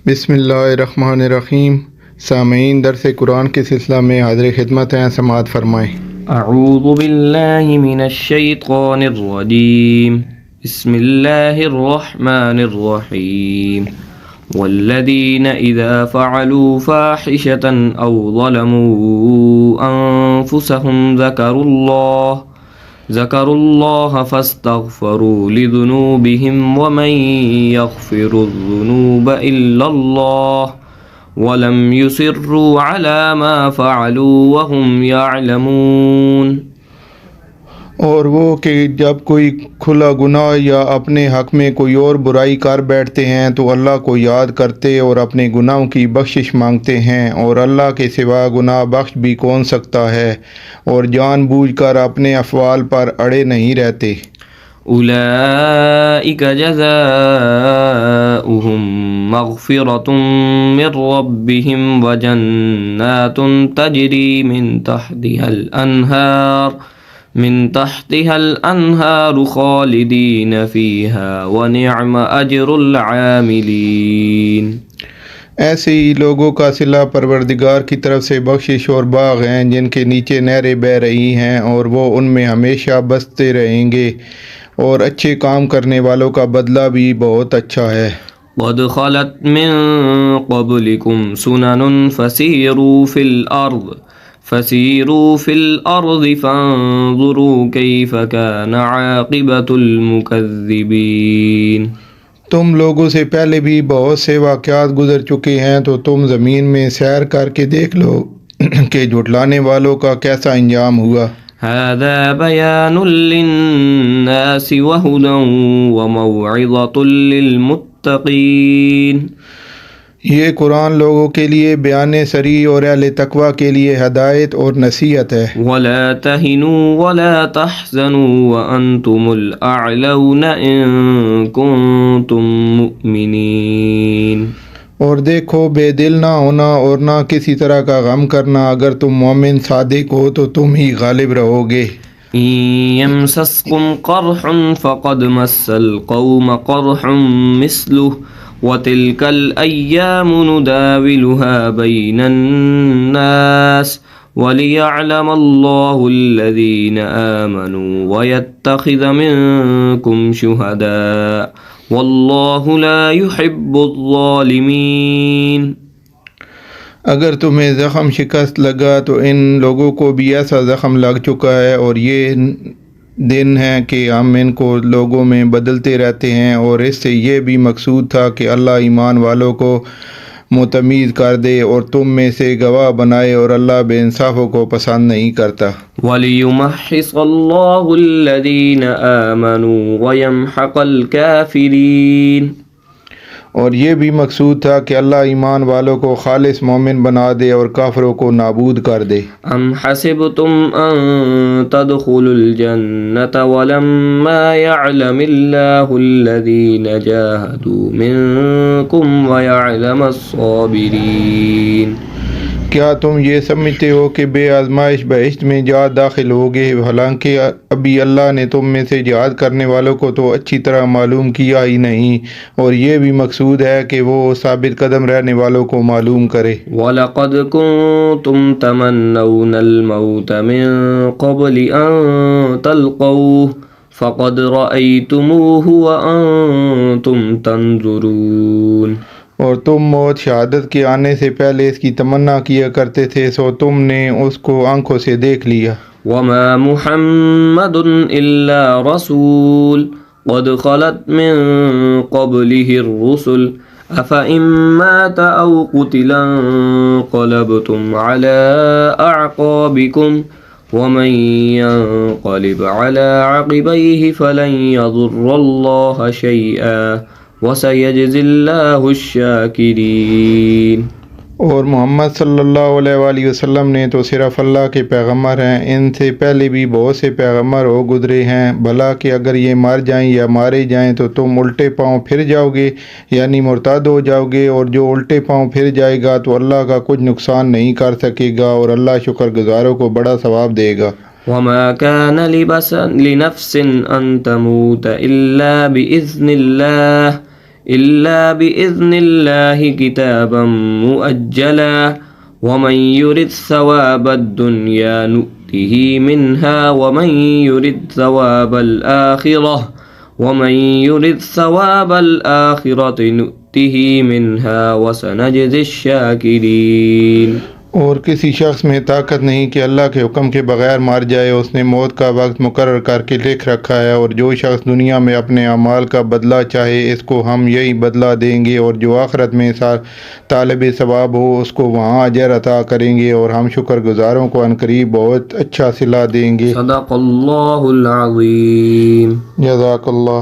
بسم اللہ الرحمن الرحیم۔ سامعین، درس قرآن کے سلسلہ میں حاضر خدمت ہیں، سماعت فرمائیں۔ اعوذ باللہ من الشیطان الرجیم، بسم اللہ الرحمن الرحیم۔ والذین اذا فعلوا فاحشة او ظلموا انفسهم ذکروا اللہ فاستغفروا لذنوبهم ومن يغفر الذنوب الا اللہ وَلَمْ يُصِرُّوا عَلَى مَا فَعَلُوا وَهُمْ يَعْلَمُونَ۔ اور وہ کہ جب کوئی کھلا گناہ یا اپنے حق میں کوئی اور برائی کر بیٹھتے ہیں تو اللہ کو یاد کرتے اور اپنے گناہوں کی بخشش مانگتے ہیں، اور اللہ کے سوا گناہ بخش بھی کون سکتا ہے، اور جان بوجھ کر اپنے افعال پر اڑے نہیں رہتے۔ اولئک جزاؤہم مغفرۃ من ربہم وجنات تجری من تحتها الانہار خالدین فیہا ونعم اجر العاملین۔ ایسے ہی لوگوں کا صلہ پروردگار کی طرف سے بخشش اور باغ ہیں جن کے نیچے نہریں بہہ رہی ہیں، اور وہ ان میں ہمیشہ بستے رہیں گے، اور اچھے کام کرنے والوں کا بدلہ بھی بہت اچھا ہے۔ قد خلت من قبلکم سنن فسیروا فی الارض فانظروا کیف کان عاقبۃ المکذبین۔ تم لوگوں سے پہلے بھی بہت سے واقعات گزر چکے ہیں، تو تم زمین میں سیر کر کے دیکھ لو کہ جھٹلانے والوں کا کیسا انجام ہوا۔ هذا بیان للناس وہدی وموعظۃ للمتقین۔ یہ قرآن لوگوں کے لیے بیان صریح اور اہل تقوی کے لیے ہدایت اور نصیحت ہے۔ ولا تہنوا ولا تحزنوا وانتم الاعلون ان کنتم مؤمنین۔ اور دیکھو، بے دل نہ ہونا اور نہ کسی طرح کا غم کرنا، اگر تم مومن صادق ہو تو تم ہی غالب رہو گے۔ ان یمسسکم قرح فقد مس القوم قرح مثلہ وتلک الایام نداولها بین الناس ولیعلم اللہ الذین آمنوا ویتخذ منکم شہداء واللہ لا يحب الظالمین۔ اگر تمہیں زخم شکست لگا تو ان لوگوں کو بھی ایسا زخم لگ چکا ہے، اور یہ دن ہے کہ ہم ان کو لوگوں میں بدلتے رہتے ہیں، اور اس سے یہ بھی مقصود تھا کہ اللہ ایمان والوں کو متمیز کر دے اور تم میں سے گواہ بنائے، اور اللہ بے انصافوں کو پسند نہیں کرتا۔ وَلِيُمَحِّصَ اللَّهُ الَّذِينَ آمَنُوا وَيَمْحَقَ الْكَافِرِينَ۔ اور یہ بھی مقصود تھا کہ اللہ ایمان والوں کو خالص مومن بنا دے اور کافروں کو نابود کر دے۔ ام حسبتم ان تدخلوا الجنة ولما يعلم الله الذين جاهدوا منكم ويعلم الصابرين۔ کیا تم یہ سمجھتے ہو کہ بے آزمائش بہشت میں جا داخل ہوگے، حالانکہ ابھی اللہ نے تم میں سے جہاد کرنے والوں کو تو اچھی طرح معلوم کیا ہی نہیں، اور یہ بھی مقصود ہے کہ وہ ثابت قدم رہنے والوں کو معلوم کرے۔ وَلَقَدْ كُنْتُمْ تَمَنَّوْنَ الْمَوْتَ مِنْ قَبْلِ أَنْ تَلْقَوْهُ فَقَدْ رَأَيْتُمُوهُ وَأَنْتُمْ تَنْظُرُونَ۔ اور تم موت شہادت کے آنے سے پہلے اس کی تمنا کیا کرتے تھے، سو تم نے اس کو آنکھوں سے دیکھ لیا۔ وَمَا مُحَمَّدٌ إِلَّا رَسُولٌ قَدْ خَلَتْ مِن قَبْلِهِ الرُّسُلُ أَفَإِن مَّاتَ أَوْ قُتِلَ انقَلَبْتُمْ عَلَىٰ أَعْقَابِكُمْ وَمَن يَنقَلِبْ عَلَىٰ عَقِبَيْهِ فَلَن يَضُرَّ اللَّهَ شَيْئًا وَسَيَجْزِي اللَّهُ الشَّاكِرِينَ۔ اور محمد صلی اللہ علیہ وآلہ وسلم نے تو صرف اللہ کے پیغمبر ہیں، ان سے پہلے بھی بہت سے پیغمبر ہو گزرے ہیں، بھلا کہ اگر یہ مر جائیں یا مارے جائیں تو تم الٹے پاؤں پھر جاؤ گے، یعنی مرتد ہو جاؤ گے، اور جو الٹے پاؤں پھر جائے گا تو اللہ کا کچھ نقصان نہیں کر سکے گا، اور اللہ شکر گزاروں کو بڑا ثواب دے گا۔ وَمَا كَانَ لِنَفْسٍ أَن تَمُوتَ إِلَّا بِإِذْنِ اللَّهِ إلا بإذن الله كتابا مؤجلا ومن يرد ثواب الدنيا نؤته منها ومن يرد ثواب الآخرة نؤته منها وسنجزي الشاكرين۔ اور کسی شخص میں طاقت نہیں کہ اللہ کے حکم کے بغیر مر جائے، اس نے موت کا وقت مقرر کر کے لکھ رکھا ہے، اور جو شخص دنیا میں اپنے اعمال کا بدلہ چاہے اس کو ہم یہی بدلہ دیں گے، اور جو آخرت میں طالب ثواب ہو اس کو وہاں اجر عطا کریں گے، اور ہم شکر گزاروں کو عنقریب بہت اچھا صلہ دیں گے۔ صدق اللہ العظیم۔ جزاک اللہ۔